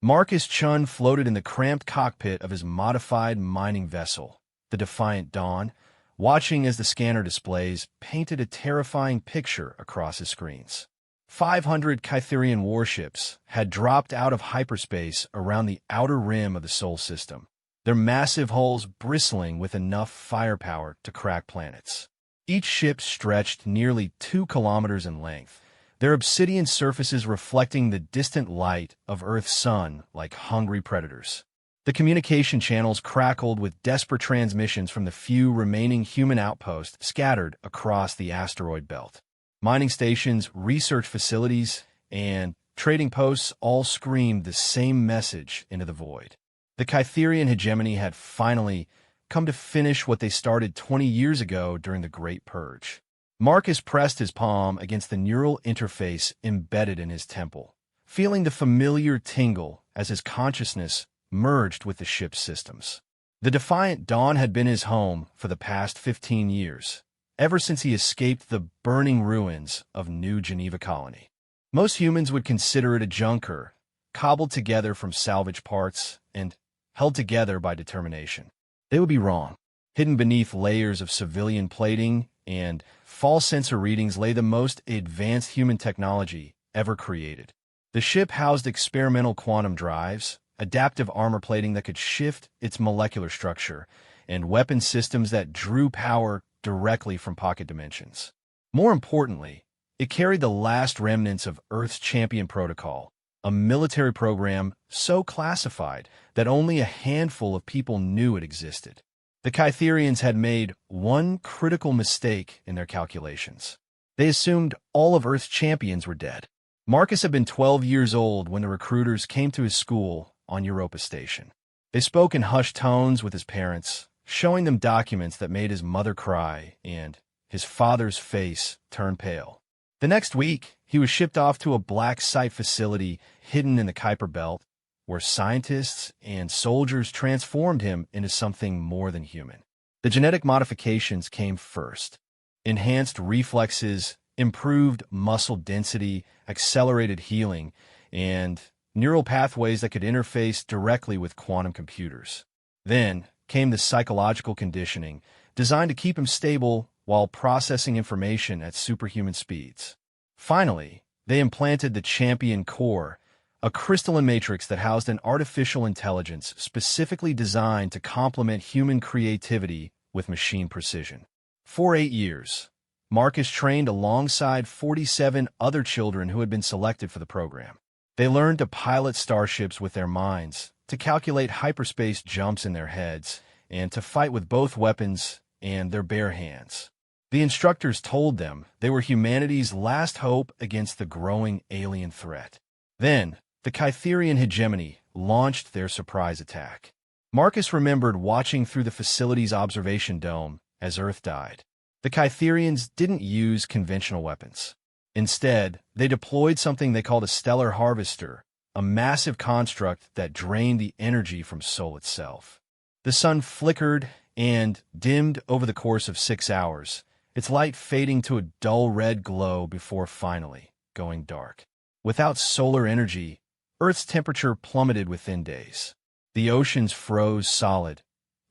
Marcus Chun floated in the cramped cockpit of his modified mining vessel, the Defiant Dawn, watching as the scanner displays painted a terrifying picture across his screens. 500 Kytherian warships had dropped out of hyperspace around the outer rim of the Sol system, their massive hulls bristling with enough firepower to crack planets. Each ship stretched nearly 2 kilometers in length, their obsidian surfaces reflecting the distant light of Earth's sun like hungry predators. The communication channels crackled with desperate transmissions from the few remaining human outposts scattered across the asteroid belt. Mining stations, research facilities, and trading posts all screamed the same message into the void. The Kytherian hegemony had finally come to finish what they started 20 years ago during the Great Purge. Marcus pressed his palm against the neural interface embedded in his temple, feeling the familiar tingle as his consciousness merged with the ship's systems. The Defiant Dawn had been his home for the past 15 years, ever since he escaped the burning ruins of New Geneva Colony. Most humans would consider it a junker, cobbled together from salvage parts and held together by determination. They would be wrong. Hidden beneath layers of civilian plating and false sensor readings lay the most advanced human technology ever created. The ship housed experimental quantum drives, adaptive armor plating that could shift its molecular structure, and weapon systems that drew power directly from pocket dimensions. More importantly, it carried the last remnants of Earth's Champion Protocol, a military program so classified that only a handful of people knew it existed. The Kytherians had made one critical mistake in their calculations. They assumed all of Earth's champions were dead. Marcus had been 12 years old when the recruiters came to his school on Europa Station. They spoke in hushed tones with his parents, showing them documents that made his mother cry and his father's face turn pale. The next week, he was shipped off to a black site facility hidden in the Kuiper Belt, where scientists and soldiers transformed him into something more than human. The genetic modifications came first. Enhanced reflexes, improved muscle density, accelerated healing, and neural pathways that could interface directly with quantum computers. Then came the psychological conditioning, designed to keep him stable while processing information at superhuman speeds. Finally, they implanted the Champion Core, a crystalline matrix that housed an artificial intelligence specifically designed to complement human creativity with machine precision. For 8 years, Marcus trained alongside 47 other children who had been selected for the program. They learned to pilot starships with their minds, to calculate hyperspace jumps in their heads, and to fight with both weapons and their bare hands. The instructors told them they were humanity's last hope against the growing alien threat. Then, the Kytherian hegemony launched their surprise attack. Marcus remembered watching through the facility's observation dome as Earth died. The Kytherians didn't use conventional weapons. Instead, they deployed something they called a stellar harvester, a massive construct that drained the energy from Sol itself. The sun flickered and dimmed over the course of 6 hours, its light fading to a dull red glow before finally going dark. Without solar energy, Earth's temperature plummeted within days. The oceans froze solid,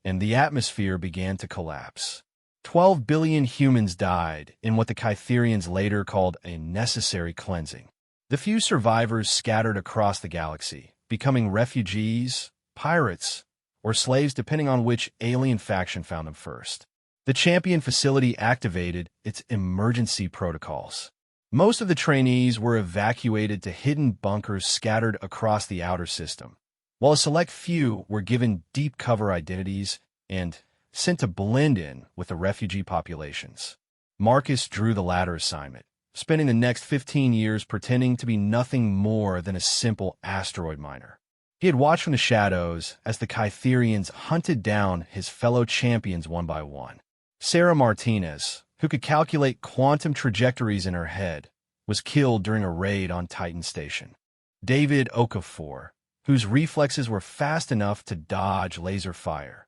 and the atmosphere began to collapse. 12 billion humans died in what the Kytherians later called a necessary cleansing. The few survivors scattered across the galaxy, becoming refugees, pirates, or slaves depending on which alien faction found them first. The Champion facility activated its emergency protocols. Most of the trainees were evacuated to hidden bunkers scattered across the outer system, while a select few were given deep cover identities and sent to blend in with the refugee populations. Marcus drew the latter assignment, spending the next 15 years pretending to be nothing more than a simple asteroid miner. He had watched from the shadows as the Kytherians hunted down his fellow champions one by one. Sarah Martinez, who could calculate quantum trajectories in her head, was killed during a raid on Titan Station. David Okafor, whose reflexes were fast enough to dodge laser fire,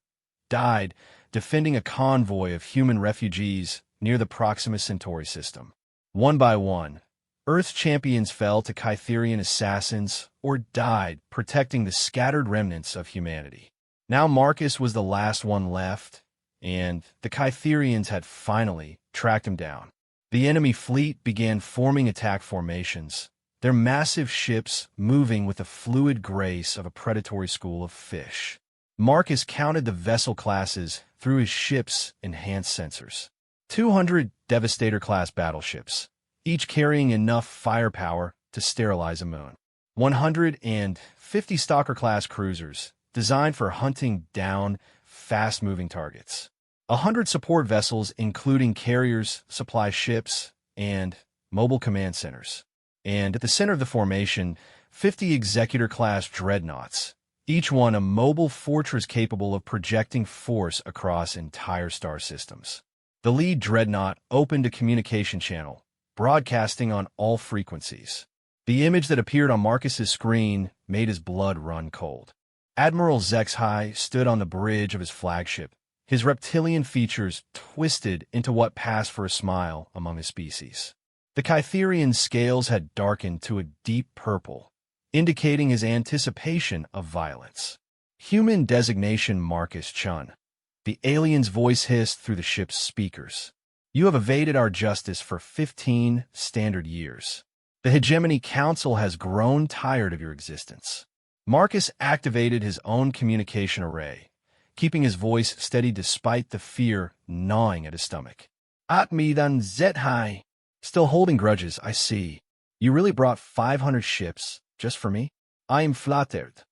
died defending a convoy of human refugees near the Proxima Centauri system. One by one, Earth's champions fell to Kytherian assassins or died protecting the scattered remnants of humanity. Now Marcus was the last one left, and the Kytherians had finally tracked him down. The enemy fleet began forming attack formations, their massive ships moving with the fluid grace of a predatory school of fish. Marcus counted the vessel classes through his ship's enhanced sensors. 200 Devastator-class battleships, each carrying enough firepower to sterilize a moon. 150 Stalker-class cruisers, designed for hunting down fast-moving targets. 100 support vessels, including carriers, supply ships, and mobile command centers. And at the center of the formation, 50 Executor-class dreadnoughts, each one a mobile fortress capable of projecting force across entire star systems. The lead dreadnought opened a communication channel, broadcasting on all frequencies. The image that appeared on Marcus's screen made his blood run cold. Admiral Zexhai stood on the bridge of his flagship, his reptilian features twisted into what passed for a smile among his species. The Kytherian scales had darkened to a deep purple, indicating his anticipation of violence. Human designation Marcus Chun. The alien's voice hissed through the ship's speakers. You have evaded our justice for 15 standard years. The Hegemony Council has grown tired of your existence. Marcus activated his own communication array, keeping his voice steady despite the fear gnawing at his stomach. At me then Zethai. Still holding grudges, I see. You really brought 500 ships just for me? I am flattered.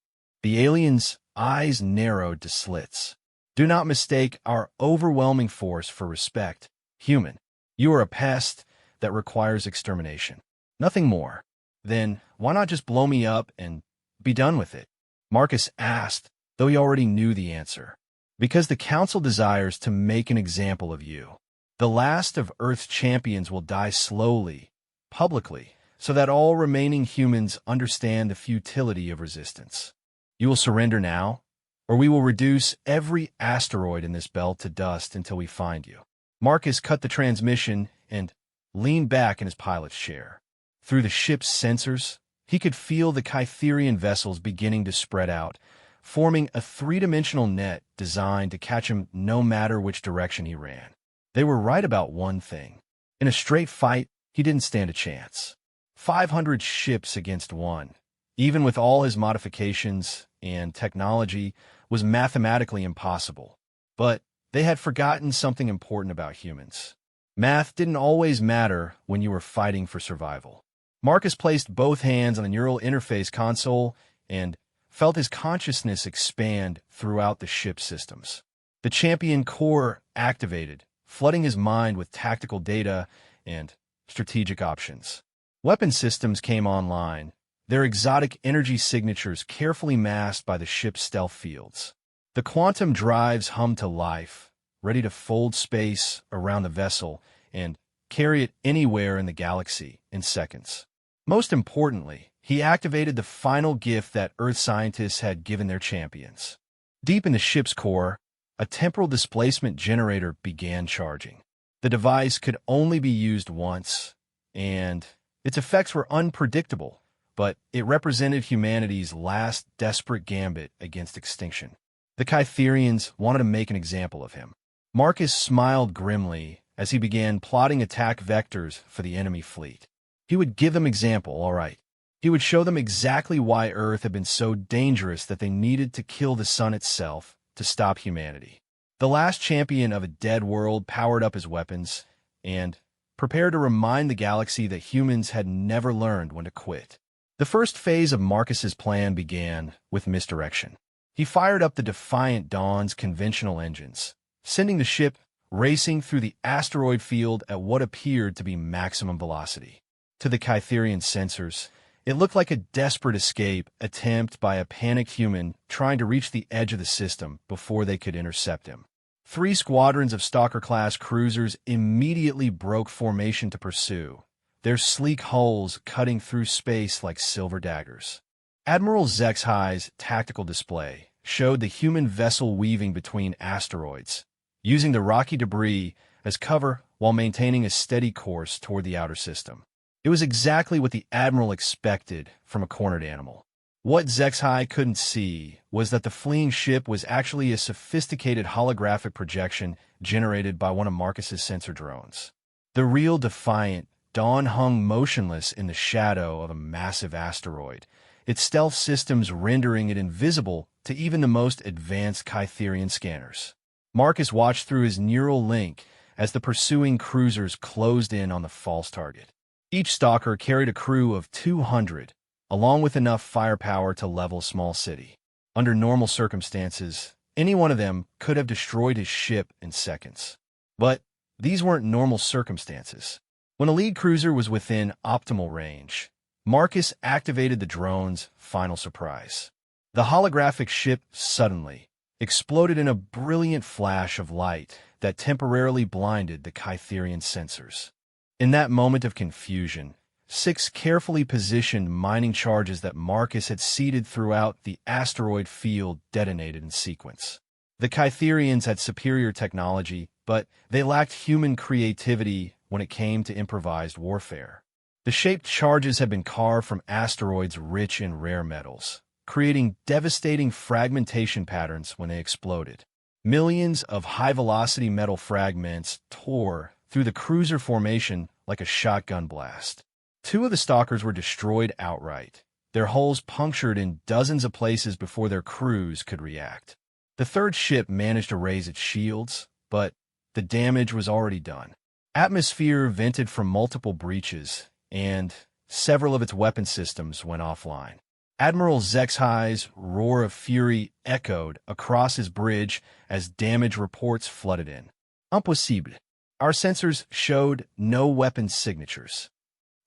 The alien's eyes narrowed to slits. Do not mistake our overwhelming force for respect, human. You are a pest that requires extermination. Nothing more. Then why not just blow me up and be done with it? Marcus asked, though he already knew the answer. Because the Council desires to make an example of you. The last of Earth's champions will die slowly, publicly, so that all remaining humans understand the futility of resistance. You will surrender now, or we will reduce every asteroid in this belt to dust until we find you. Marcus cut the transmission and leaned back in his pilot's chair. Through the ship's sensors, he could feel the Kytherian vessels beginning to spread out, forming a three-dimensional net designed to catch him no matter which direction he ran. They were right about one thing. In a straight fight, he didn't stand a chance. 500 ships against one, even with all his modifications and technology, was mathematically impossible. But they had forgotten something important about humans. Math didn't always matter when you were fighting for survival. Marcus placed both hands on the neural interface console and felt his consciousness expand throughout the ship's systems. The champion core activated, flooding his mind with tactical data and strategic options. Weapon systems came online, their exotic energy signatures carefully masked by the ship's stealth fields. The quantum drives hummed to life, ready to fold space around the vessel and carry it anywhere in the galaxy in seconds. Most importantly, he activated the final gift that Earth scientists had given their champions. Deep in the ship's core, a temporal displacement generator began charging. The device could only be used once, and its effects were unpredictable, but it represented humanity's last desperate gambit against extinction. The Kytherians wanted to make an example of him. Marcus smiled grimly as he began plotting attack vectors for the enemy fleet. He would give them example, all right. He would show them exactly why Earth had been so dangerous that they needed to kill the sun itself to stop humanity. The last champion of a dead world powered up his weapons and prepared to remind the galaxy that humans had never learned when to quit. The first phase of Marcus's plan began with misdirection. He fired up the Defiant Dawn's conventional engines, sending the ship racing through the asteroid field at what appeared to be maximum velocity. To the Kytherian sensors, it looked like a desperate escape attempt by a panicked human trying to reach the edge of the system before they could intercept him. 3 squadrons of Stalker-class cruisers immediately broke formation to pursue, their sleek hulls cutting through space like silver daggers. Admiral Zexhai's tactical display showed the human vessel weaving between asteroids, using the rocky debris as cover while maintaining a steady course toward the outer system. It was exactly what the Admiral expected from a cornered animal. What Zexhai couldn't see was that the fleeing ship was actually a sophisticated holographic projection generated by one of Marcus's sensor drones. The real Defiant Dawn hung motionless in the shadow of a massive asteroid, its stealth systems rendering it invisible to even the most advanced Kytherian scanners. Marcus watched through his neural link as the pursuing cruisers closed in on the false target. Each stalker carried a crew of 200, along with enough firepower to level a small city. Under normal circumstances, any one of them could have destroyed his ship in seconds. But these weren't normal circumstances. When a lead cruiser was within optimal range, Marcus activated the drone's final surprise. The holographic ship suddenly exploded in a brilliant flash of light that temporarily blinded the Kytherian sensors. In that moment of confusion, 6 carefully positioned mining charges that Marcus had seeded throughout the asteroid field detonated in sequence. The Kytherians had superior technology, but they lacked human creativity when it came to improvised warfare. The shaped charges had been carved from asteroids rich in rare metals, creating devastating fragmentation patterns when they exploded. Millions of high-velocity metal fragments tore through the cruiser formation like a shotgun blast. 2 of the stalkers were destroyed outright, their hulls punctured in dozens of places before their crews could react. The third ship managed to raise its shields, but the damage was already done. Atmosphere vented from multiple breaches, and several of its weapon systems went offline. Admiral Zexhai's roar of fury echoed across his bridge as damage reports flooded in. Impossible. Our sensors showed no weapon signatures.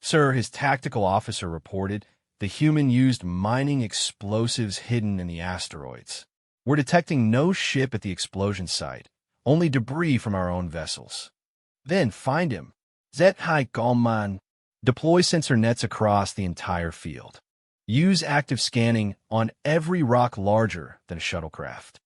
Sir, his tactical officer reported, the human used mining explosives hidden in the asteroids. We're detecting no ship at the explosion site, only debris from our own vessels. Then find him. Zexhai Gallman. Deploy sensor nets across the entire field. Use active scanning on every rock larger than a shuttlecraft.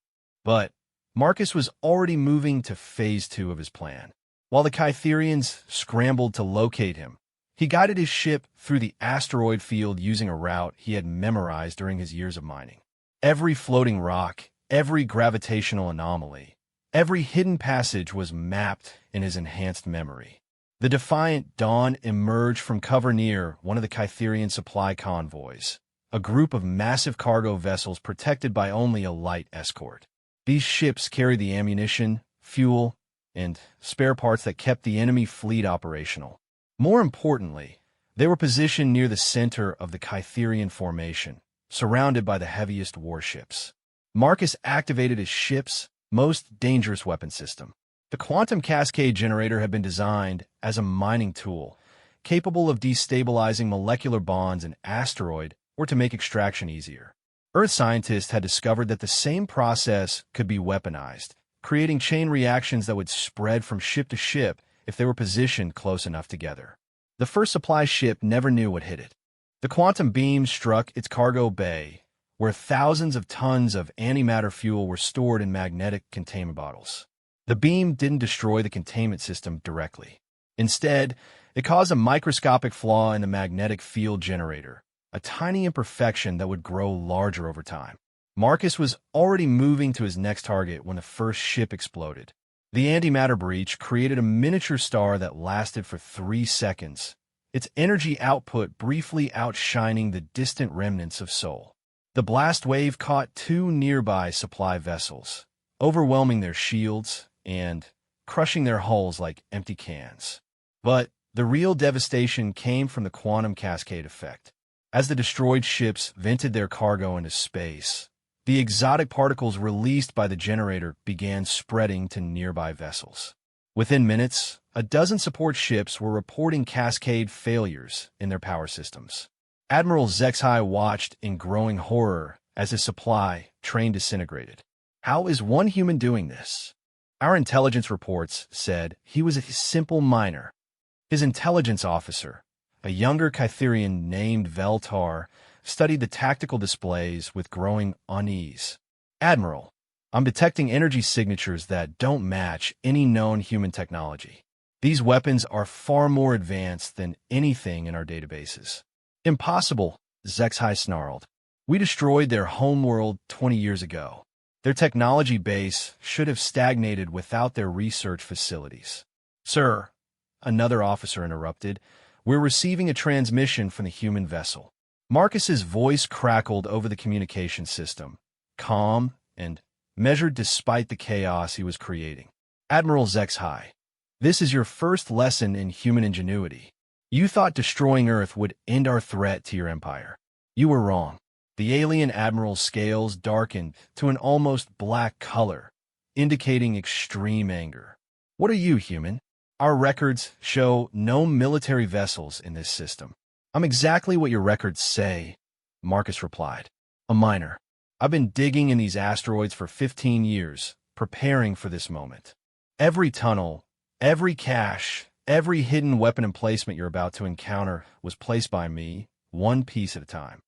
But Marcus was already moving to Phase 2 of his plan. While the Kytherians scrambled to locate him, he guided his ship through the asteroid field using a route he had memorized during his years of mining. Every floating rock, every gravitational anomaly, every hidden passage was mapped in his enhanced memory. The Defiant Dawn emerged from cover near one of the Kytherian supply convoys, a group of massive cargo vessels protected by only a light escort. These ships carried the ammunition, fuel, and spare parts that kept the enemy fleet operational. More importantly, they were positioned near the center of the Kytherian formation, surrounded by the heaviest warships. Marcus activated his ship's most dangerous weapon system. The quantum cascade generator had been designed as a mining tool, capable of destabilizing molecular bonds in asteroid or to make extraction easier. Earth scientists had discovered that the same process could be weaponized, creating chain reactions that would spread from ship to ship if they were positioned close enough together. The first supply ship never knew what hit it. The quantum beam struck its cargo bay, where thousands of tons of antimatter fuel were stored in magnetic containment bottles. The beam didn't destroy the containment system directly. Instead, it caused a microscopic flaw in the magnetic field generator, a tiny imperfection that would grow larger over time. Marcus was already moving to his next target when the first ship exploded. The antimatter breach created a miniature star that lasted for 3 seconds, its energy output briefly outshining the distant remnants of Sol. The blast wave caught 2 nearby supply vessels, overwhelming their shields and crushing their hulls like empty cans. But the real devastation came from the quantum cascade effect. As the destroyed ships vented their cargo into space, the exotic particles released by the generator began spreading to nearby vessels. Within minutes, a dozen support ships were reporting cascade failures in their power systems. Admiral Zexhai watched in growing horror as his supply train disintegrated. How is one human doing this? Our intelligence reports said he was a simple miner. His intelligence officer, a younger Kytherian named Veltar, studied the tactical displays with growing unease. Admiral, I'm detecting energy signatures that don't match any known human technology. These weapons are far more advanced than anything in our databases. Impossible, Zexhai snarled. We destroyed their homeworld 20 years ago. Their technology base should have stagnated without their research facilities. Sir, another officer interrupted, we're receiving a transmission from the human vessel. Marcus's voice crackled over the communication system, calm and measured despite the chaos he was creating. Admiral Zexhai, this is your first lesson in human ingenuity. You thought destroying Earth would end our threat to your empire. You were wrong. The alien admiral's scales darkened to an almost black color, indicating extreme anger. What are you, human? Our records show no military vessels in this system. I'm exactly what your records say, Marcus replied. A miner. I've been digging in these asteroids for 15 years, preparing for this moment. Every tunnel, every cache, every hidden weapon emplacement you're about to encounter was placed by me, one piece at a time.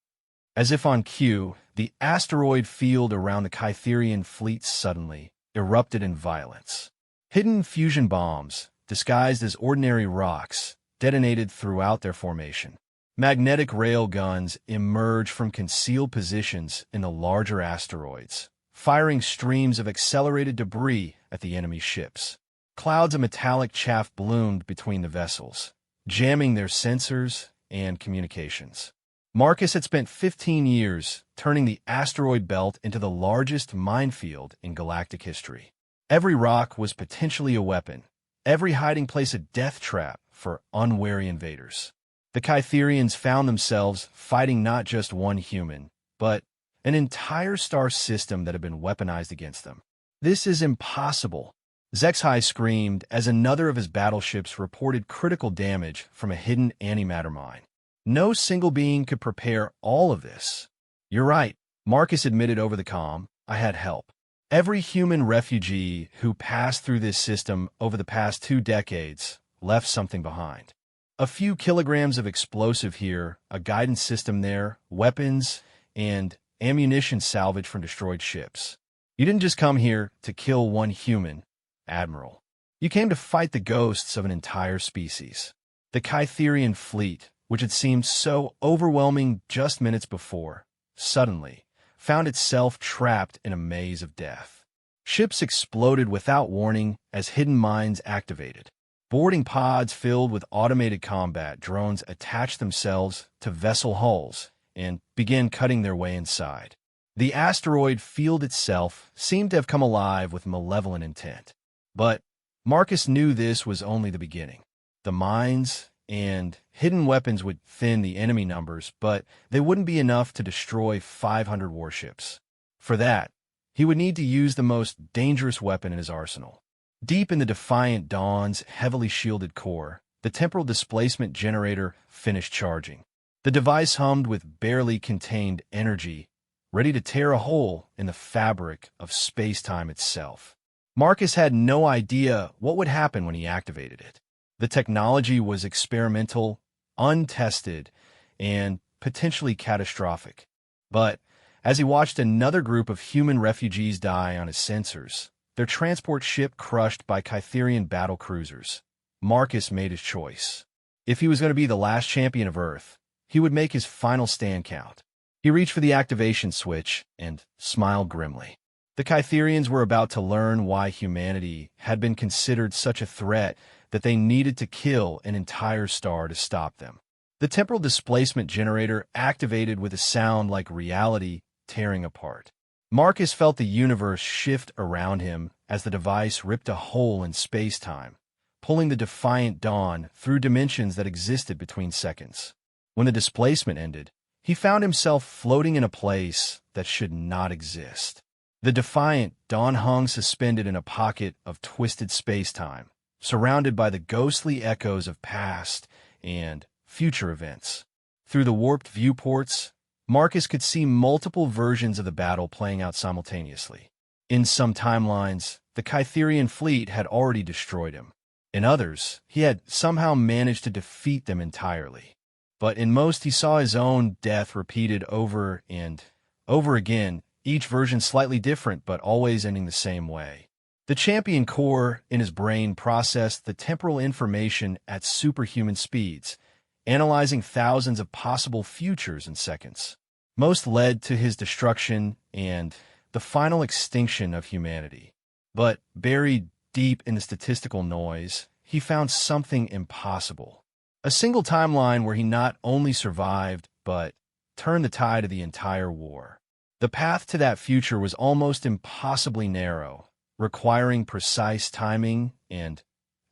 As if on cue, the asteroid field around the Kytherian fleet suddenly erupted in violence. Hidden fusion bombs, disguised as ordinary rocks, detonated throughout their formation. Magnetic rail guns emerged from concealed positions in the larger asteroids, firing streams of accelerated debris at the enemy ships. Clouds of metallic chaff bloomed between the vessels, jamming their sensors and communications. Marcus had spent 15 years turning the asteroid belt into the largest minefield in galactic history. Every rock was potentially a weapon, every hiding place a death trap for unwary invaders. The Kytherians found themselves fighting not just one human, but an entire star system that had been weaponized against them. This is impossible, Zexhai screamed as another of his battleships reported critical damage from a hidden antimatter mine. No single being could prepare all of this. You're right, Marcus admitted over the comm. I had help. Every human refugee who passed through this system over the past 2 decades left something behind. A few kilograms of explosive here, a guidance system there, weapons, and ammunition salvaged from destroyed ships. You didn't just come here to kill one human, Admiral. You came to fight the ghosts of an entire species. The Kytherian fleet, which had seemed so overwhelming just minutes before, suddenly found itself trapped in a maze of death. Ships exploded without warning as hidden mines activated. Boarding pods filled with automated combat drones attached themselves to vessel hulls and began cutting their way inside. The asteroid field itself seemed to have come alive with malevolent intent. But Marcus knew this was only the beginning. The mines and hidden weapons would thin the enemy numbers, but they wouldn't be enough to destroy 500 warships. For that, he would need to use the most dangerous weapon in his arsenal. Deep in the Defiant Dawn's heavily shielded core, the temporal displacement generator finished charging. The device hummed with barely contained energy, ready to tear a hole in the fabric of space-time itself. Marcus had no idea what would happen when he activated it. The technology was experimental, untested, and potentially catastrophic. But as he watched another group of human refugees die on his sensors, their transport ship crushed by Kytherian battle cruisers, Marcus made his choice. If he was going to be the last champion of Earth, he would make his final stand count. He reached for the activation switch and smiled grimly. The Kytherians were about to learn why humanity had been considered such a threat that they needed to kill an entire star to stop them. The temporal displacement generator activated with a sound like reality tearing apart. Marcus felt the universe shift around him as the device ripped a hole in space-time, pulling the Defiant Dawn through dimensions that existed between seconds. When the displacement ended, he found himself floating in a place that should not exist. The Defiant Dawn hung suspended in a pocket of twisted space-time, surrounded by the ghostly echoes of past and future events. Through the warped viewports, Marcus could see multiple versions of the battle playing out simultaneously. In some timelines, the Kytherian fleet had already destroyed him. In others, he had somehow managed to defeat them entirely. But in most, he saw his own death repeated over and over again, each version slightly different but always ending the same way. The champion core in his brain processed the temporal information at superhuman speeds, analyzing thousands of possible futures in seconds. Most led to his destruction and the final extinction of humanity. But buried deep in the statistical noise, he found something impossible. A single timeline where he not only survived, but turned the tide of the entire war. The path to that future was almost impossibly narrow, requiring precise timing and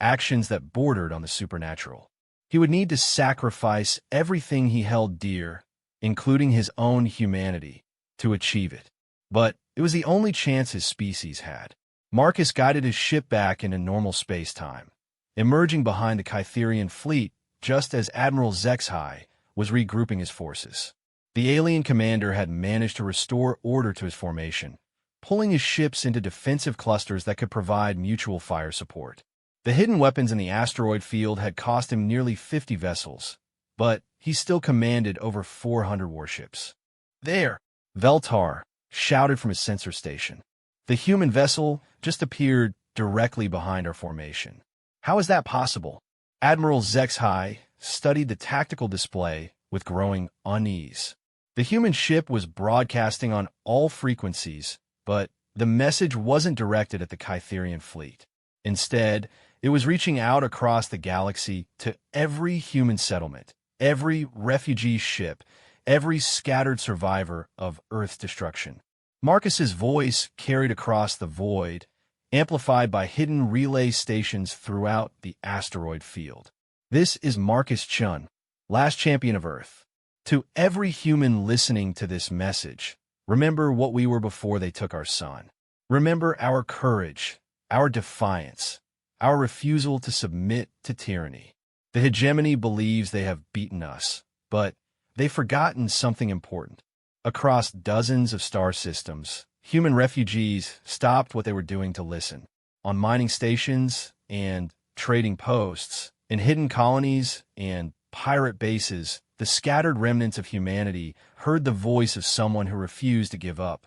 actions that bordered on the supernatural. He would need to sacrifice everything he held dear, including his own humanity, to achieve it. But it was the only chance his species had. Marcus guided his ship back into normal space-time, emerging behind the Kytherian fleet just as Admiral Zexhai was regrouping his forces. The alien commander had managed to restore order to his formation, pulling his ships into defensive clusters that could provide mutual fire support. The hidden weapons in the asteroid field had cost him nearly 50 vessels, but he still commanded over 400 warships. There, Veltar shouted from his sensor station. The human vessel just appeared directly behind our formation. How is that possible? Admiral Zexhai studied the tactical display with growing unease. The human ship was broadcasting on all frequencies, but the message wasn't directed at the Kytherian fleet. Instead, it was reaching out across the galaxy to every human settlement, every refugee ship, every scattered survivor of Earth's destruction. Marcus's voice carried across the void, amplified by hidden relay stations throughout the asteroid field. This is Marcus Chun, last champion of Earth. To every human listening to this message, remember what we were before they took our sun. Remember our courage, our defiance, our refusal to submit to tyranny. The hegemony believes they have beaten us, but they've forgotten something important. Across dozens of star systems, human refugees stopped what they were doing to listen. On mining stations and trading posts, in hidden colonies and pirate bases, the scattered remnants of humanity heard the voice of someone who refused to give up.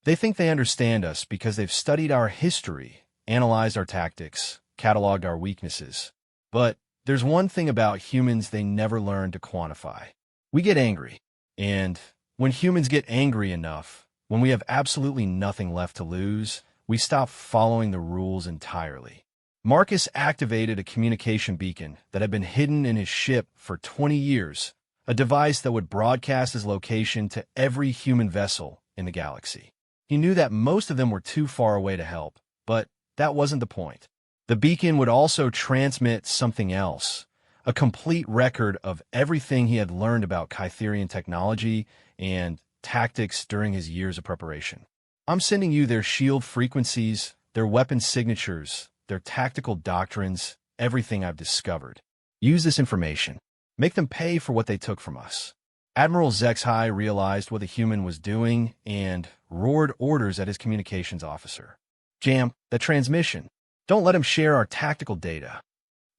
They think they understand us because they've studied our history, analyzed our tactics, cataloged our weaknesses. But there's one thing about humans they never learn to quantify. We get angry. And when humans get angry enough, when we have absolutely nothing left to lose, we stop following the rules entirely. Marcus activated a communication beacon that had been hidden in his ship for 20 years, a device that would broadcast his location to every human vessel in the galaxy. He knew that most of them were too far away to help, but that wasn't the point. The beacon would also transmit something else, a complete record of everything he had learned about Kytherian technology and tactics during his years of preparation. I'm sending you their shield frequencies, their weapon signatures, their tactical doctrines, everything I've discovered. Use this information. Make them pay for what they took from us. Admiral Zexhai realized what the human was doing and roared orders at his communications officer. Jam the transmission. Don't let him share our tactical data.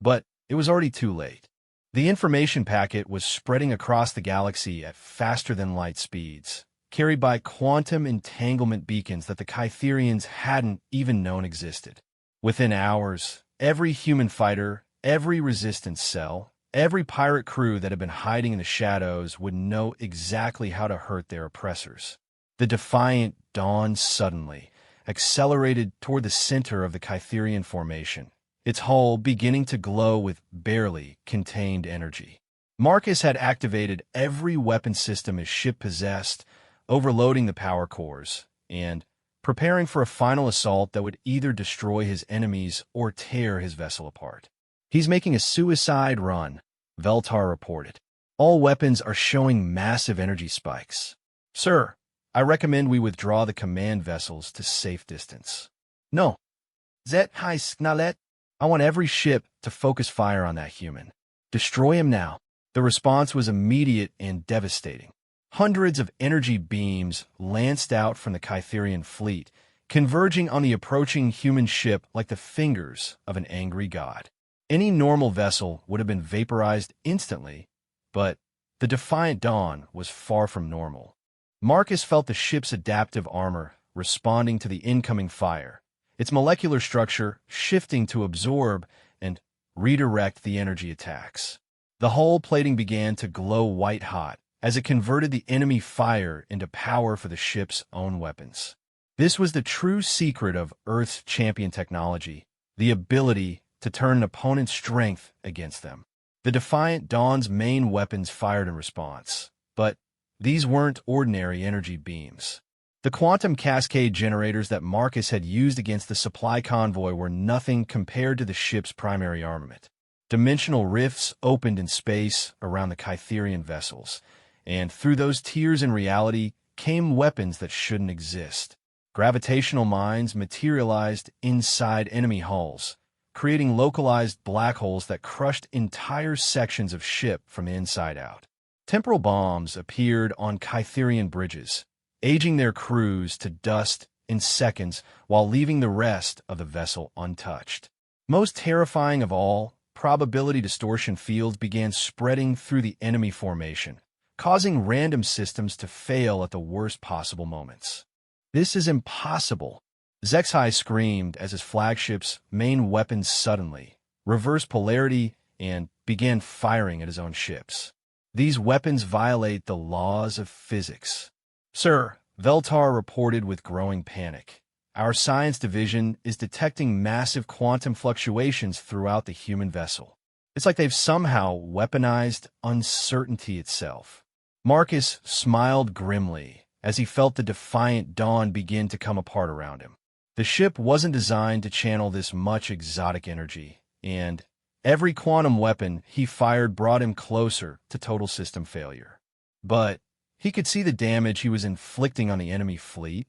But it was already too late. The information packet was spreading across the galaxy at faster-than-light speeds, carried by quantum entanglement beacons that the Kytherians hadn't even known existed. Within hours, every human fighter, every resistance cell, every pirate crew that had been hiding in the shadows would know exactly how to hurt their oppressors. The Defiant dawned suddenly, accelerated toward the center of the Kytherian formation, its hull beginning to glow with barely contained energy. Marcus had activated every weapon system his ship possessed, overloading the power cores, and preparing for a final assault that would either destroy his enemies or tear his vessel apart. He's making a suicide run, Veltar reported. All weapons are showing massive energy spikes. Sir, I recommend we withdraw the command vessels to safe distance. No. Zexhai Snalet. I want every ship to focus fire on that human. Destroy him now. The response was immediate and devastating. Hundreds of energy beams lanced out from the Kytherian fleet, converging on the approaching human ship like the fingers of an angry god. Any normal vessel would have been vaporized instantly, but the Defiant Dawn was far from normal. Marcus felt the ship's adaptive armor responding to the incoming fire, its molecular structure shifting to absorb and redirect the energy attacks. The hull plating began to glow white-hot as it converted the enemy fire into power for the ship's own weapons. This was the true secret of Earth's champion technology, the ability to turn an opponent's strength against them. The Defiant Dawn's main weapons fired in response, but these weren't ordinary energy beams. The quantum cascade generators that Marcus had used against the supply convoy were nothing compared to the ship's primary armament. Dimensional rifts opened in space around the Kytherian vessels, and through those tiers in reality came weapons that shouldn't exist. Gravitational mines materialized inside enemy hulls, creating localized black holes that crushed entire sections of ship from the inside out. Temporal bombs appeared on Kytherian bridges, aging their crews to dust in seconds while leaving the rest of the vessel untouched. Most terrifying of all, probability distortion fields began spreading through the enemy formation, causing random systems to fail at the worst possible moments. "This is impossible," Zexhai screamed as his flagship's main weapons suddenly reversed polarity and began firing at his own ships. "These weapons violate the laws of physics." "Sir," Veltar reported with growing panic, "our science division is detecting massive quantum fluctuations throughout the human vessel. It's like they've somehow weaponized uncertainty itself." Marcus smiled grimly as he felt the Defiant Dawn begin to come apart around him. The ship wasn't designed to channel this much exotic energy, and every quantum weapon he fired brought him closer to total system failure. But he could see the damage he was inflicting on the enemy fleet,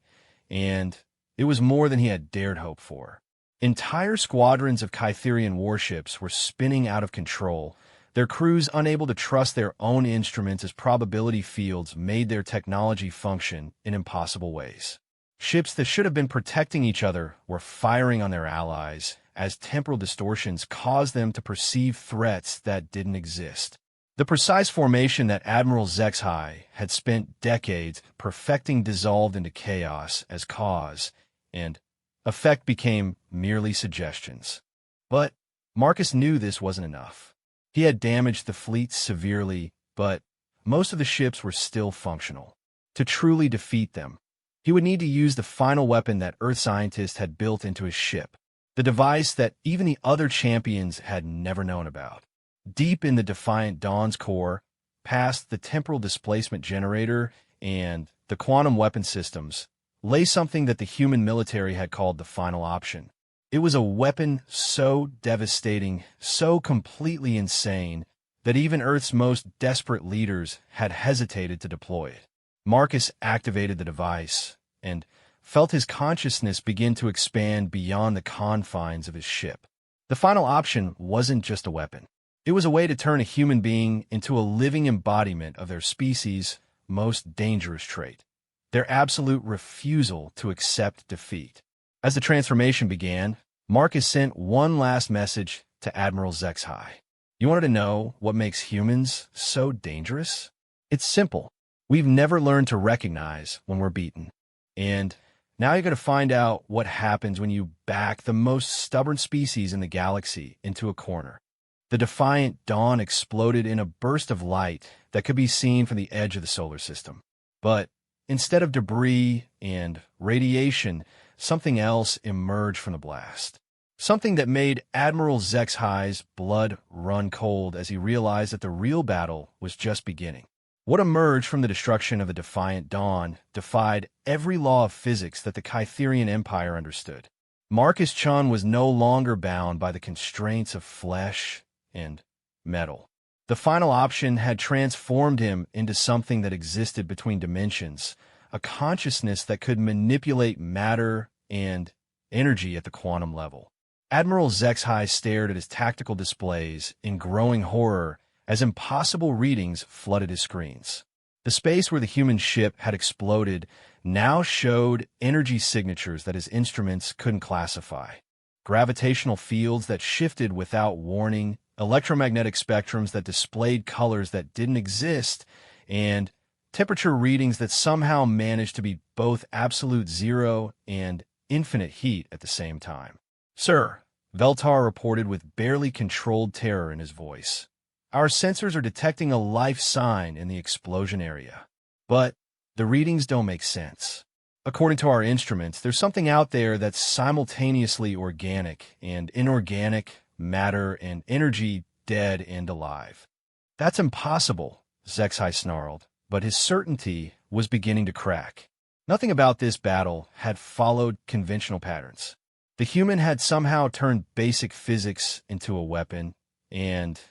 and it was more than he had dared hope for. Entire squadrons of Kytherian warships were spinning out of control, their crews unable to trust their own instruments as probability fields made their technology function in impossible ways. Ships that should have been protecting each other were firing on their allies as temporal distortions caused them to perceive threats that didn't exist. The precise formation that Admiral Zexhai had spent decades perfecting dissolved into chaos as cause, and effect became merely suggestions. But Marcus knew this wasn't enough. He had damaged the fleet severely, but most of the ships were still functional. To truly defeat them, he would need to use the final weapon that Earth scientists had built into his ship, the device that even the other champions had never known about. Deep in the Defiant Dawn's core, past the temporal displacement generator and the quantum weapon systems, lay something that the human military had called the final option. It was a weapon so devastating, so completely insane, that even Earth's most desperate leaders had hesitated to deploy it. Marcus activated the device and felt his consciousness begin to expand beyond the confines of his ship. The final option wasn't just a weapon. It was a way to turn a human being into a living embodiment of their species' most dangerous trait, their absolute refusal to accept defeat. As the transformation began, Marcus sent one last message to Admiral Zexhai. "You wanted to know what makes humans so dangerous? It's simple. We've never learned to recognize when we're beaten. And now you're going to find out what happens when you back the most stubborn species in the galaxy into a corner." The Defiant Dawn exploded in a burst of light that could be seen from the edge of the solar system. But instead of debris and radiation, something else emerged from the blast. Something that made Admiral Zexhai's blood run cold as he realized that the real battle was just beginning. What emerged from the destruction of the Defiant Dawn defied every law of physics that the Kytherian Empire understood. Marcus Chun was no longer bound by the constraints of flesh and metal. The final option had transformed him into something that existed between dimensions, a consciousness that could manipulate matter and energy at the quantum level. Admiral Zexhai stared at his tactical displays in growing horror as impossible readings flooded his screens. The space where the human ship had exploded now showed energy signatures that his instruments couldn't classify. Gravitational fields that shifted without warning, electromagnetic spectrums that displayed colors that didn't exist, and temperature readings that somehow managed to be both absolute zero and infinite heat at the same time. "Sir," Veltar reported with barely controlled terror in his voice, "our sensors are detecting a life sign in the explosion area. But the readings don't make sense. According to our instruments, there's something out there that's simultaneously organic and inorganic, matter and energy, dead and alive." "That's impossible," Zexai snarled, but his certainty was beginning to crack. Nothing about this battle had followed conventional patterns. The human had somehow turned basic physics into a weapon, and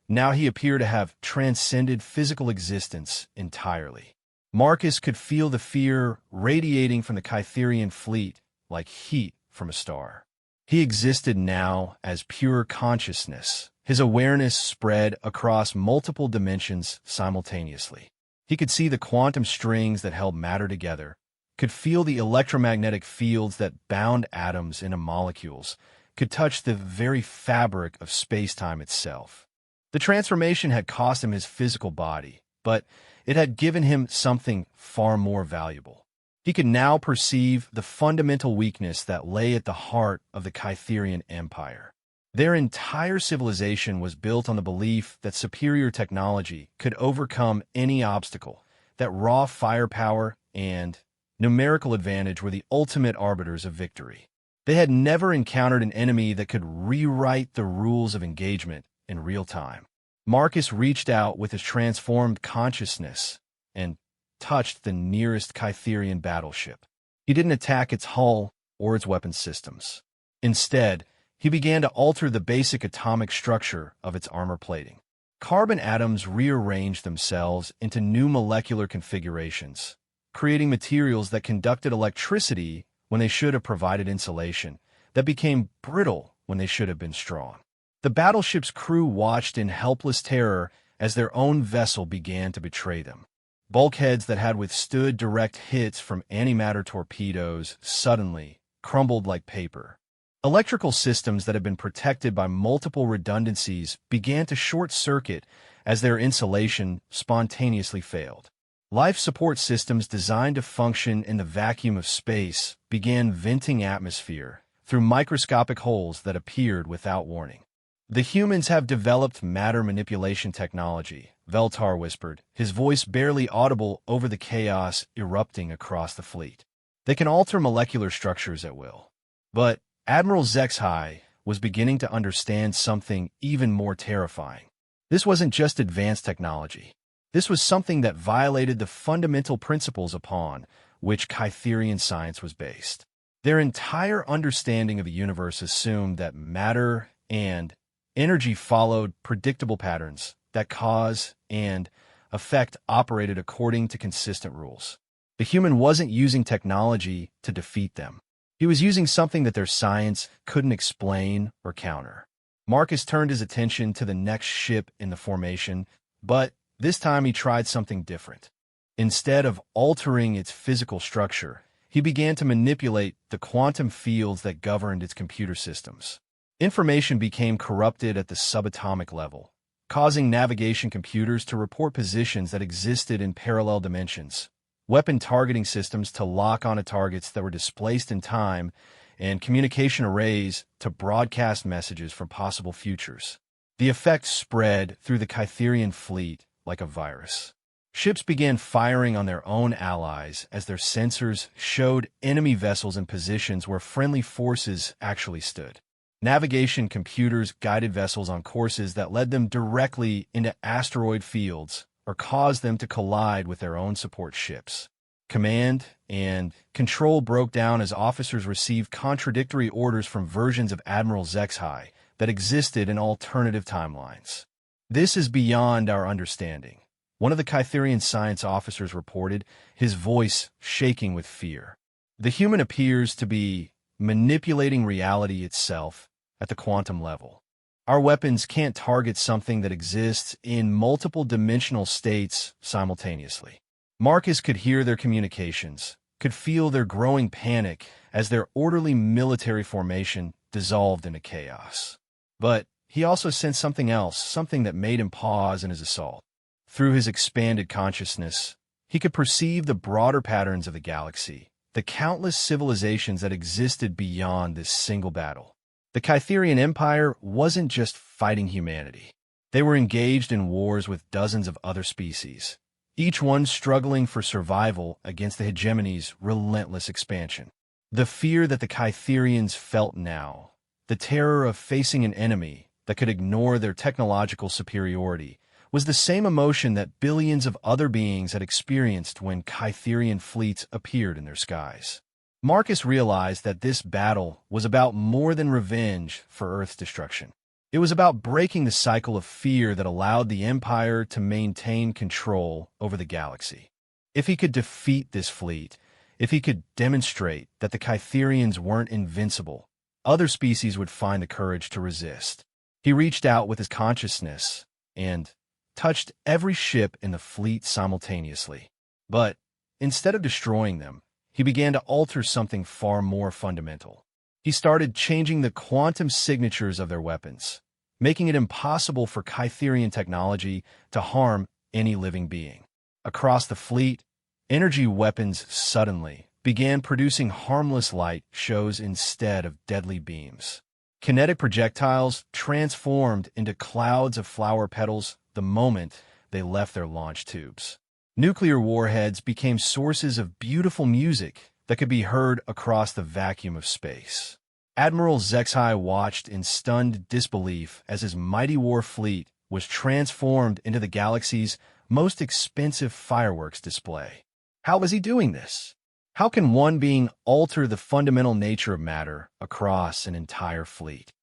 now he appeared to have transcended physical existence entirely. Marcus could feel the fear radiating from the Kytherian fleet like heat from a star. He existed now as pure consciousness. His awareness spread across multiple dimensions simultaneously. He could see the quantum strings that held matter together, could feel the electromagnetic fields that bound atoms into molecules, could touch the very fabric of space-time itself. The transformation had cost him his physical body, but it had given him something far more valuable. He could now perceive the fundamental weakness that lay at the heart of the Kytherian Empire. Their entire civilization was built on the belief that superior technology could overcome any obstacle, that raw firepower and numerical advantage were the ultimate arbiters of victory. They had never encountered an enemy that could rewrite the rules of engagement in real time. Marcus reached out with his transformed consciousness and touched the nearest Kytherian battleship. He didn't attack its hull or its weapon systems. Instead, he began to alter the basic atomic structure of its armor plating. Carbon atoms rearranged themselves into new molecular configurations, creating materials that conducted electricity when they should have provided insulation, that became brittle when they should have been strong. The battleship's crew watched in helpless terror as their own vessel began to betray them. Bulkheads that had withstood direct hits from antimatter torpedoes suddenly crumbled like paper. Electrical systems that had been protected by multiple redundancies began to short-circuit as their insulation spontaneously failed. Life support systems designed to function in the vacuum of space began venting atmosphere through microscopic holes that appeared without warning. "The humans have developed matter manipulation technology," Veltar whispered, his voice barely audible over the chaos erupting across the fleet. "They can alter molecular structures at will." But Admiral Zexai was beginning to understand something even more terrifying. This wasn't just advanced technology. This was something that violated the fundamental principles upon which Kytherian science was based. Their entire understanding of the universe assumed that matter and energy followed predictable patterns, that cause and effect operated according to consistent rules. The human wasn't using technology to defeat them. He was using something that their science couldn't explain or counter. Marcus turned his attention to the next ship in the formation, but this time he tried something different. Instead of altering its physical structure, he began to manipulate the quantum fields that governed its computer systems. Information became corrupted at the subatomic level, causing navigation computers to report positions that existed in parallel dimensions, weapon targeting systems to lock onto targets that were displaced in time, and communication arrays to broadcast messages from possible futures. The effect spread through the Kytherian fleet like a virus. Ships began firing on their own allies as their sensors showed enemy vessels in positions where friendly forces actually stood. Navigation computers guided vessels on courses that led them directly into asteroid fields or caused them to collide with their own support ships. Command and control broke down as officers received contradictory orders from versions of Admiral Zexai that existed in alternative timelines. "This is beyond our understanding," one of the Kytherian science officers reported, his voice shaking with fear. "The human appears to be manipulating reality itself at the quantum level. Our weapons can't target something that exists in multiple dimensional states simultaneously." Marcus could hear their communications, could feel their growing panic as their orderly military formation dissolved into chaos. But he also sensed something else, something that made him pause in his assault. Through his expanded consciousness, he could perceive the broader patterns of the galaxy, the countless civilizations that existed beyond this single battle. The Kytherian Empire wasn't just fighting humanity. They were engaged in wars with dozens of other species, each one struggling for survival against the hegemony's relentless expansion. The fear that the Kytherians felt now, the terror of facing an enemy that could ignore their technological superiority, was the same emotion that billions of other beings had experienced when Kytherian fleets appeared in their skies. Marcus realized that this battle was about more than revenge for Earth's destruction. It was about breaking the cycle of fear that allowed the Empire to maintain control over the galaxy. If he could defeat this fleet, if he could demonstrate that the Kytherians weren't invincible, other species would find the courage to resist. He reached out with his consciousness and touched every ship in the fleet simultaneously. But instead of destroying them, he began to alter something far more fundamental. He started changing the quantum signatures of their weapons, making it impossible for Kytherian technology to harm any living being. Across the fleet, energy weapons suddenly began producing harmless light shows instead of deadly beams. Kinetic projectiles transformed into clouds of flower petals the moment they left their launch tubes. Nuclear warheads became sources of beautiful music that could be heard across the vacuum of space. Admiral Zexai watched in stunned disbelief as his mighty war fleet was transformed into the galaxy's most expensive fireworks display. How was he doing this? How can one being alter the fundamental nature of matter across an entire fleet?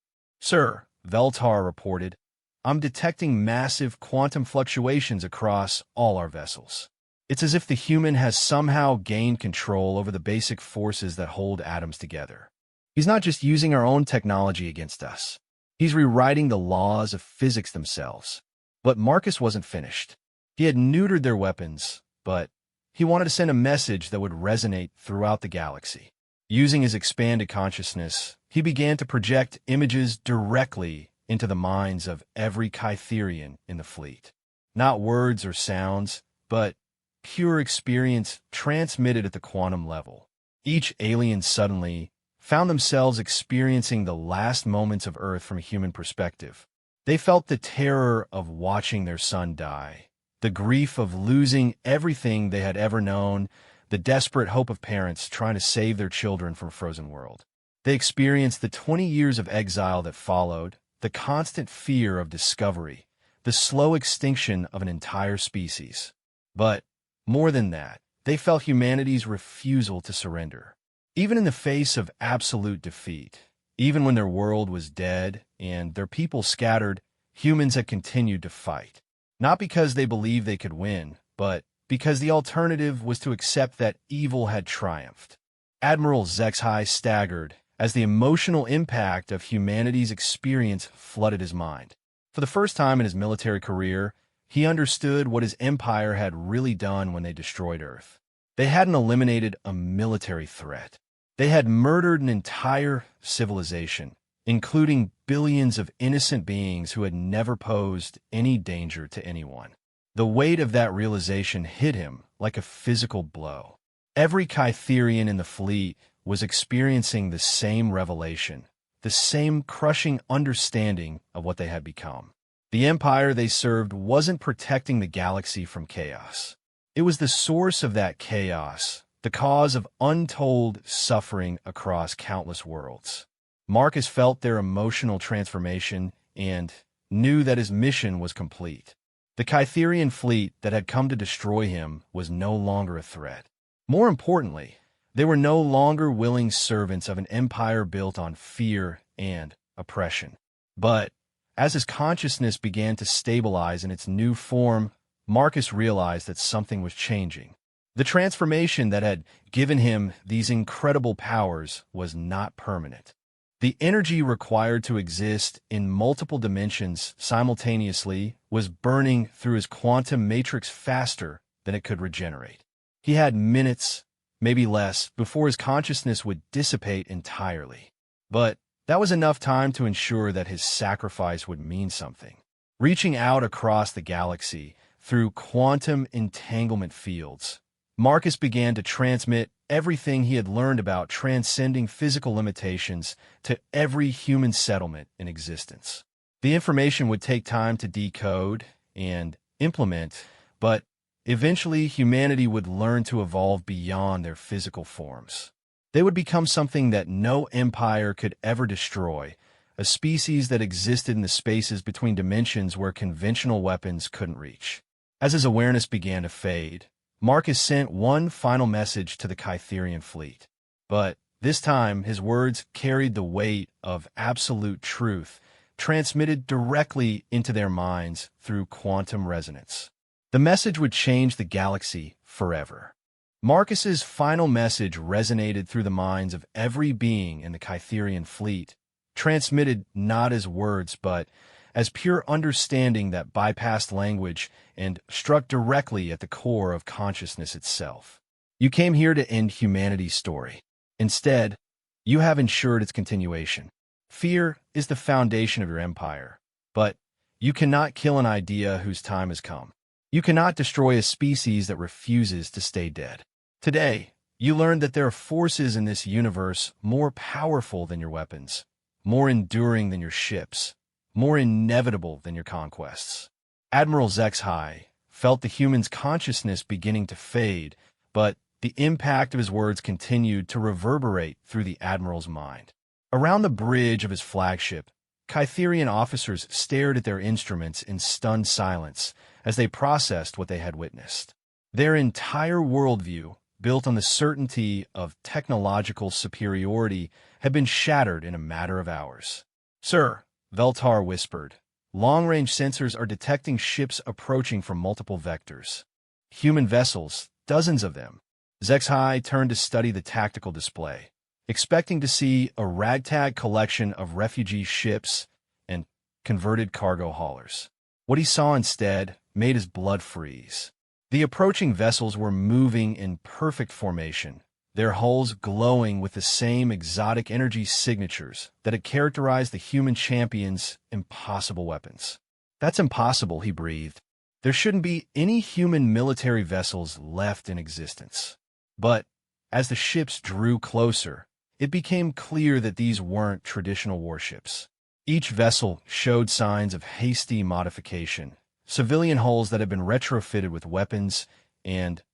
"Sir," Veltar reported, "I'm detecting massive quantum fluctuations across all our vessels. It's as if the human has somehow gained control over the basic forces that hold atoms together. He's not just using our own technology against us. He's rewriting the laws of physics themselves." But Marcus wasn't finished. He had neutered their weapons, but he wanted to send a message that would resonate throughout the galaxy. Using his expanded consciousness, he began to project images directly into the minds of every Kytherian in the fleet. Not words or sounds, but pure experience transmitted at the quantum level. Each alien suddenly found themselves experiencing the last moments of Earth from a human perspective. They felt the terror of watching their son die, the grief of losing everything they had ever known, the desperate hope of parents trying to save their children from a frozen world. They experienced the 20 years of exile that followed, the constant fear of discovery, the slow extinction of an entire species. But more than that, they felt humanity's refusal to surrender. Even in the face of absolute defeat, even when their world was dead and their people scattered, humans had continued to fight. Not because they believed they could win, but because the alternative was to accept that evil had triumphed. Admiral Zexai staggered as the emotional impact of humanity's experience flooded his mind. For the first time in his military career, he understood what his empire had really done when they destroyed Earth. They hadn't eliminated a military threat. They had murdered an entire civilization, including billions of innocent beings who had never posed any danger to anyone. The weight of that realization hit him like a physical blow. Every Kytherian in the fleet was experiencing the same revelation, the same crushing understanding of what they had become. The empire they served wasn't protecting the galaxy from chaos. It was the source of that chaos, the cause of untold suffering across countless worlds. Marcus felt their emotional transformation and knew that his mission was complete. The Kytherian fleet that had come to destroy him was no longer a threat. More importantly, they were no longer willing servants of an empire built on fear and oppression. But as his consciousness began to stabilize in its new form, Marcus realized that something was changing. The transformation that had given him these incredible powers was not permanent. The energy required to exist in multiple dimensions simultaneously was burning through his quantum matrix faster than it could regenerate. He had minutes, maybe less, before his consciousness would dissipate entirely. But that was enough time to ensure that his sacrifice would mean something. Reaching out across the galaxy through quantum entanglement fields, Marcus began to transmit everything he had learned about transcending physical limitations to every human settlement in existence. The information would take time to decode and implement, but eventually humanity would learn to evolve beyond their physical forms. They would become something that no empire could ever destroy, a species that existed in the spaces between dimensions where conventional weapons couldn't reach. As his awareness began to fade, Marcus sent one final message to the Kytherian fleet. But this time, his words carried the weight of absolute truth, transmitted directly into their minds through quantum resonance. The message would change the galaxy forever. Marcus's final message resonated through the minds of every being in the Kytherian fleet, transmitted not as words but as pure understanding that bypassed language and struck directly at the core of consciousness itself. You came here to end humanity's story. Instead, you have ensured its continuation. Fear is the foundation of your empire, but you cannot kill an idea whose time has come. You cannot destroy a species that refuses to stay dead. Today, you learned that there are forces in this universe more powerful than your weapons, more enduring than your ships, more inevitable than your conquests. Admiral Zexhai felt the human's consciousness beginning to fade, but the impact of his words continued to reverberate through the Admiral's mind. Around the bridge of his flagship, Kytherian officers stared at their instruments in stunned silence as they processed what they had witnessed. Their entire worldview, built on the certainty of technological superiority, had been shattered in a matter of hours. "Sir," Veltar whispered, "long-range sensors are detecting ships approaching from multiple vectors. Human vessels, dozens of them." Zexhai turned to study the tactical display, expecting to see a ragtag collection of refugee ships and converted cargo haulers. What he saw instead made his blood freeze. The approaching vessels were moving in perfect formation, their hulls glowing with the same exotic energy signatures that had characterized the human champion's impossible weapons. "That's impossible," he breathed. "There shouldn't be any human military vessels left in existence." But as the ships drew closer, it became clear that these weren't traditional warships. Each vessel showed signs of hasty modification, civilian hulls that had been retrofitted with weapons and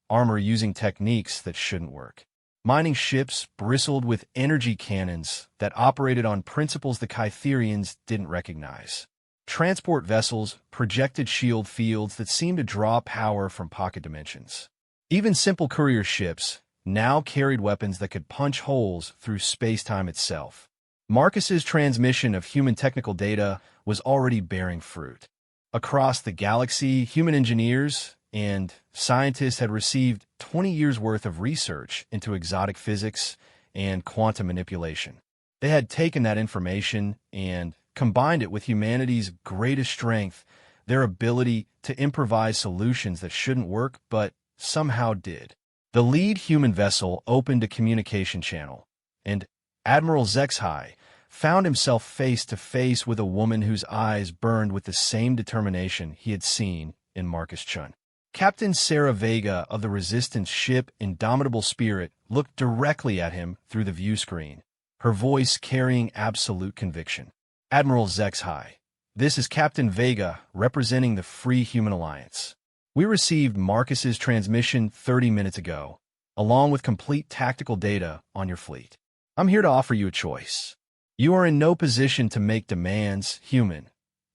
armor using techniques that shouldn't work. Mining ships bristled with energy cannons that operated on principles the Kytherians didn't recognize. Transport vessels projected shield fields that seemed to draw power from pocket dimensions. Even simple courier ships now carried weapons that could punch holes through space-time itself. Marcus's transmission of human technical data was already bearing fruit. Across the galaxy, human engineers and scientists had received 20 years' worth of research into exotic physics and quantum manipulation. They had taken that information and combined it with humanity's greatest strength, their ability to improvise solutions that shouldn't work but somehow did. The lead human vessel opened a communication channel, and Admiral Zexhai found himself face to face with a woman whose eyes burned with the same determination he had seen in Marcus Chun. Captain Sarah Vega of the Resistance ship Indomitable Spirit looked directly at him through the view screen, her voice carrying absolute conviction. "Admiral Zexhai, this is Captain Vega representing the Free Human Alliance. We received Marcus's transmission 30 minutes ago, along with complete tactical data on your fleet. I'm here to offer you a choice. You are in no position to make demands, human,"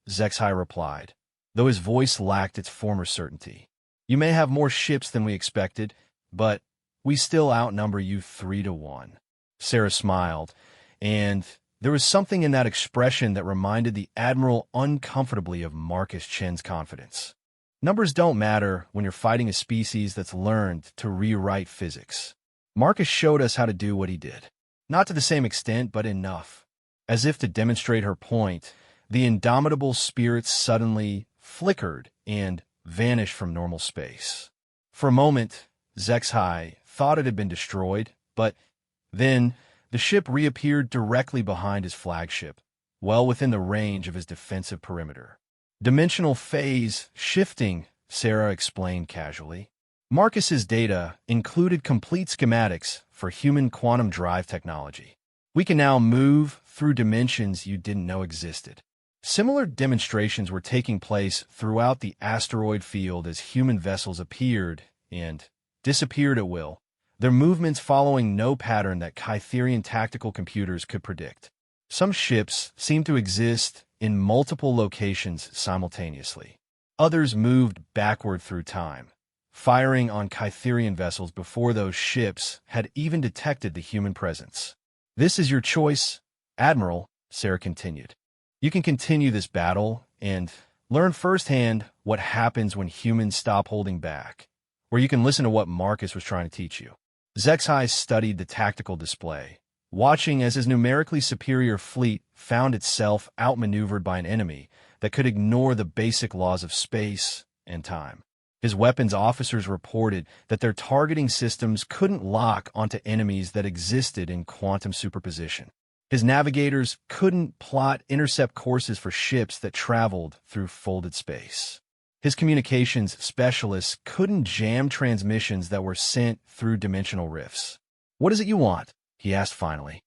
Zexhai replied, though his voice lacked its former certainty. "You may have more ships than we expected, but we still outnumber you 3-1. Sarah smiled, and there was something in that expression that reminded the Admiral uncomfortably of Marcus Chen's confidence. Numbers don't matter when you're fighting a species that's learned to rewrite physics. Marcus showed us how to do what he did. Not to the same extent, but enough." As if to demonstrate her point, the Indomitable Spirit suddenly flickered and vanished from normal space. For a moment, Zexhai thought it had been destroyed, but then the ship reappeared directly behind his flagship, well within the range of his defensive perimeter. "Dimensional phase shifting," Sarah explained casually. Marcus's data included complete schematics for human quantum drive technology. We can now move through dimensions you didn't know existed. Similar demonstrations were taking place throughout the asteroid field as human vessels appeared and disappeared at will, their movements following no pattern that Kytherian tactical computers could predict. Some ships seemed to exist in multiple locations simultaneously. Others moved backward through time, firing on Kytherian vessels before those ships had even detected the human presence. "This is your choice, Admiral," Sarah continued. "You can continue this battle and learn firsthand what happens when humans stop holding back, or you can listen to what Marcus was trying to teach you." Zexai studied the tactical display, watching as his numerically superior fleet found itself outmaneuvered by an enemy that could ignore the basic laws of space and time. His weapons officers reported that their targeting systems couldn't lock onto enemies that existed in quantum superposition. His navigators couldn't plot intercept courses for ships that traveled through folded space. His communications specialists couldn't jam transmissions that were sent through dimensional rifts. "What is it you want?" he asked finally.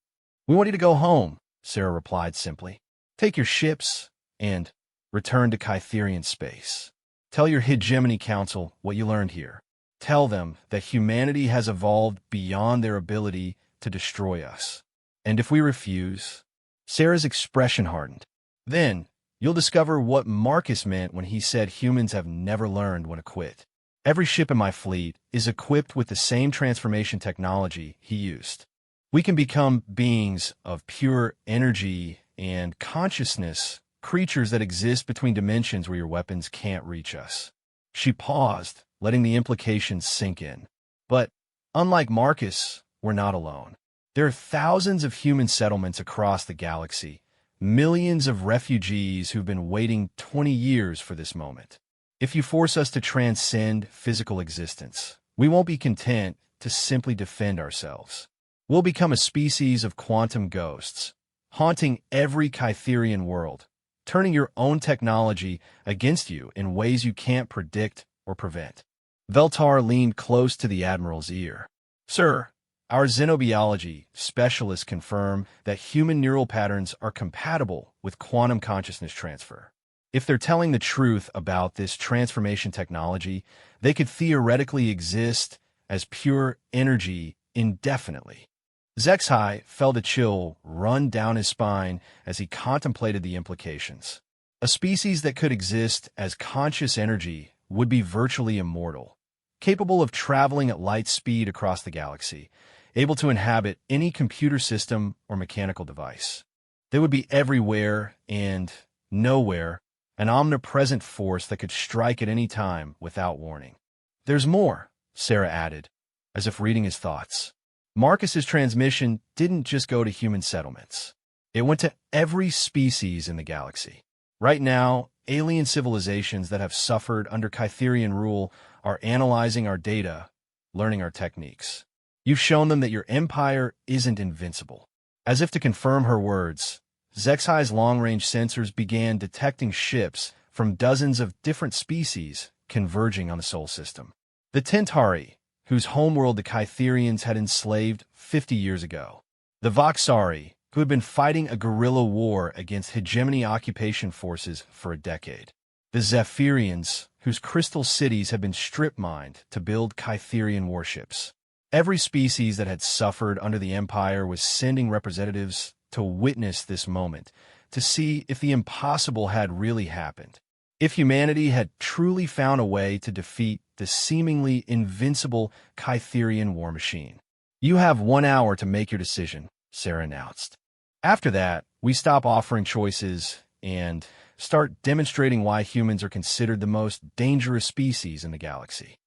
"We want you to go home," Sarah replied simply. "Take your ships and return to Kytherian space. Tell your Hegemony Council what you learned here. Tell them that humanity has evolved beyond their ability to destroy us. And if we refuse..." Sarah's expression hardened. "Then you'll discover what Marcus meant when he said humans have never learned when to quit. Every ship in my fleet is equipped with the same transformation technology he used. We can become beings of pure energy and consciousness, creatures that exist between dimensions where your weapons can't reach us." She paused, letting the implications sink in. "But unlike Marcus, we're not alone. There are thousands of human settlements across the galaxy, millions of refugees who've been waiting 20 years for this moment. If you force us to transcend physical existence, we won't be content to simply defend ourselves. We'll become a species of quantum ghosts, haunting every Kytherian world, turning your own technology against you in ways you can't predict or prevent." Veltar leaned close to the Admiral's ear. "Sir, our xenobiology specialists confirm that human neural patterns are compatible with quantum consciousness transfer. If they're telling the truth about this transformation technology, they could theoretically exist as pure energy indefinitely." Zexai felt a chill run down his spine as he contemplated the implications. A species that could exist as conscious energy would be virtually immortal, capable of traveling at light speed across the galaxy, able to inhabit any computer system or mechanical device. They would be everywhere and nowhere, an omnipresent force that could strike at any time without warning. "There's more," Sarah added, as if reading his thoughts. "Marcus's transmission didn't just go to human settlements. It went to every species in the galaxy. Right now, alien civilizations that have suffered under Kytherian rule are analyzing our data, learning our techniques. You've shown them that your empire isn't invincible." As if to confirm her words, Zexai's long-range sensors began detecting ships from dozens of different species converging on the Sol system. The Tentari, whose homeworld the Kytherians had enslaved 50 years ago. The Voxari, who had been fighting a guerrilla war against hegemony occupation forces for a decade. The Zephyrians, whose crystal cities had been strip-mined to build Kytherian warships. Every species that had suffered under the Empire was sending representatives to witness this moment, to see if the impossible had really happened. If humanity had truly found a way to defeat the seemingly invincible Kytherian war machine. "You have 1 hour to make your decision," Sarah announced. "After that, we stop offering choices and start demonstrating why humans are considered the most dangerous species in the galaxy."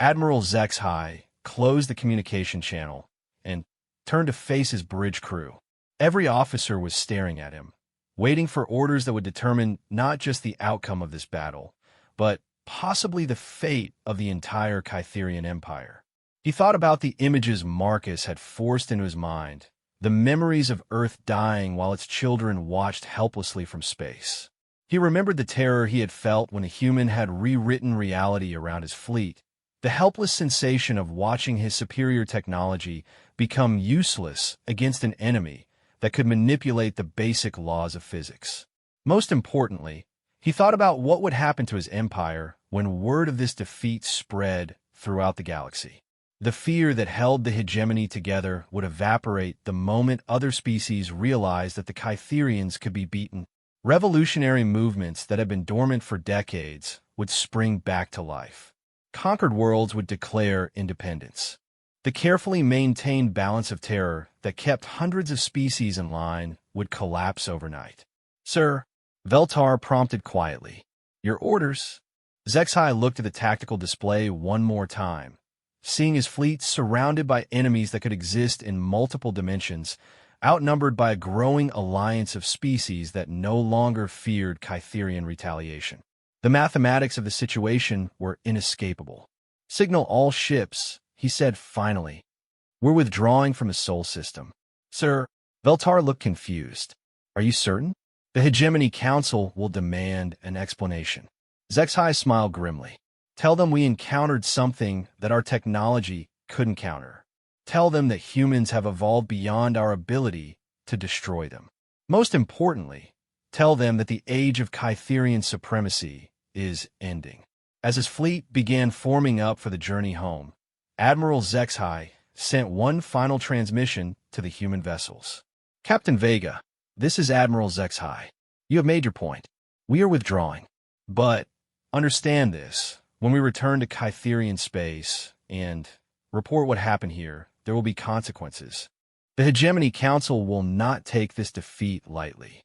Admiral Zexai closed the communication channel and turned to face his bridge crew. Every officer was staring at him, waiting for orders that would determine not just the outcome of this battle, but possibly the fate of the entire Kytherian Empire. He thought about the images Marcus had forced into his mind, the memories of Earth dying while its children watched helplessly from space. He remembered the terror he had felt when a human had rewritten reality around his fleet, The helpless sensation of watching his superior technology become useless against an enemy that could manipulate the basic laws of physics. Most importantly, he thought about what would happen to his empire when word of this defeat spread throughout the galaxy. The fear that held the hegemony together would evaporate the moment other species realized that the Kytherians could be beaten. Revolutionary movements that had been dormant for decades would spring back to life. Conquered worlds would declare independence. The carefully maintained balance of terror that kept hundreds of species in line would collapse overnight. "Sir," Veltar prompted quietly. "Your orders?" Zexai looked at the tactical display one more time. Seeing his fleet surrounded by enemies that could exist in multiple dimensions, outnumbered by a growing alliance of species that no longer feared Kytherian retaliation. The mathematics of the situation were inescapable. "Signal all ships," he said finally. "We're withdrawing from the Sol system." "Sir," Veltar looked confused. "Are you certain?" "The Hegemony Council will demand an explanation." Zexai smiled grimly. "Tell them we encountered something that our technology couldn't counter. Tell them that humans have evolved beyond our ability to destroy them. Most importantly, tell them that the age of Kytherian supremacy is ending." As his fleet began forming up for the journey home, Admiral Zexai sent one final transmission to the human vessels. "Captain Vega, this is Admiral Zexai. You have made your point. We are withdrawing. But understand this. When we return to Kytherian space and report what happened here, there will be consequences. The Hegemony Council will not take this defeat lightly."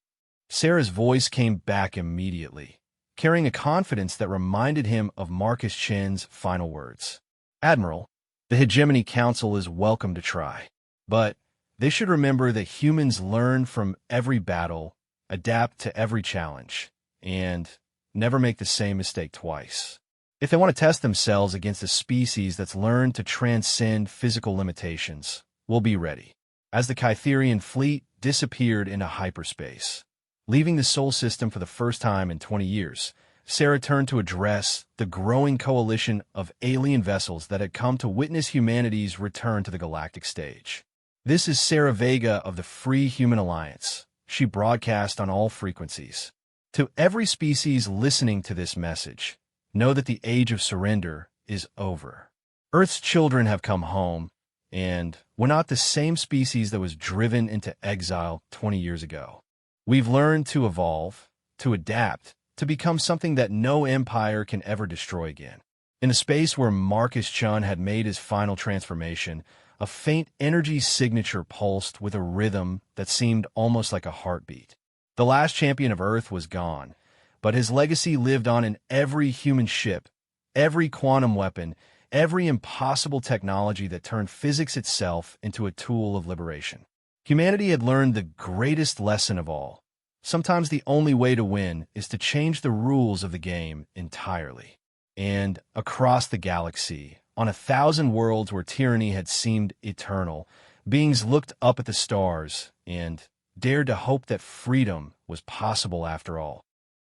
Sarah's voice came back immediately, carrying a confidence that reminded him of Marcus Chen's final words. "Admiral, the Hegemony Council is welcome to try, but they should remember that humans learn from every battle, adapt to every challenge, and never make the same mistake twice. If they want to test themselves against a species that's learned to transcend physical limitations, we'll be ready." As the Kytherian fleet disappeared into hyperspace, leaving the Sol system for the first time in 20 years, Sarah turned to address the growing coalition of alien vessels that had come to witness humanity's return to the galactic stage. "This is Sarah Vega of the Free Human Alliance," she broadcast on all frequencies. "To every species listening to this message, know that the age of surrender is over. Earth's children have come home, and we're not the same species that was driven into exile 20 years ago. We've learned to evolve, to adapt, to become something that no empire can ever destroy again." In a space where Marcus Chun had made his final transformation, a faint energy signature pulsed with a rhythm that seemed almost like a heartbeat. The last champion of Earth was gone, but his legacy lived on in every human ship, every quantum weapon, every impossible technology that turned physics itself into a tool of liberation. Humanity had learned the greatest lesson of all. Sometimes the only way to win is to change the rules of the game entirely. And across the galaxy, on 1,000 worlds where tyranny had seemed eternal, beings looked up at the stars and dared to hope that freedom was possible after all.